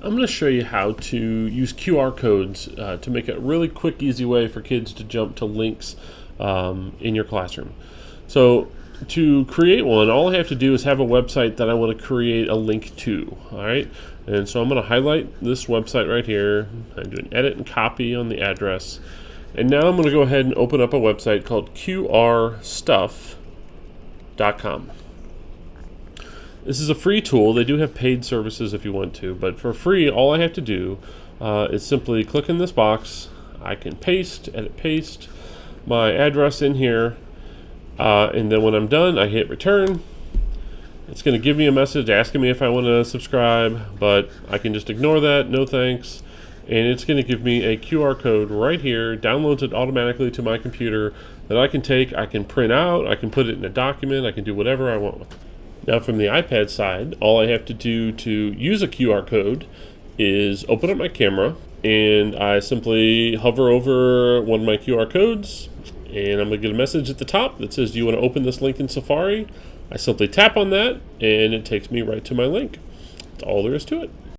I'm going to show you how to use QR codes to make a really quick, easy way for kids to jump to links in your classroom. So to create one, all I have to do is have a website that I want to create a link to. All right, and so I'm going to highlight this website right here. I'm doing edit and copy on the address, and now I'm going to go ahead and open up a website called QRstuff.com. This is a free tool. They do have paid services if you want to, but for free, all I have to do is simply click in this box. I can edit paste my address in here, and then when I'm done, I hit return. It's going to give me a message asking me if I want to subscribe, but I can just ignore that, no thanks. And it's going to give me a QR code right here, downloads it automatically to my computer that I can take, I can print out, I can put it in a document, I can do whatever I want with it. Now from the iPad side, all I have to do to use a QR code is open up my camera, and I simply hover over one of my QR codes, and I'm going to get a message at the top that says, do you want to open this link in Safari? I simply tap on that, and it takes me right to my link. That's all there is to it.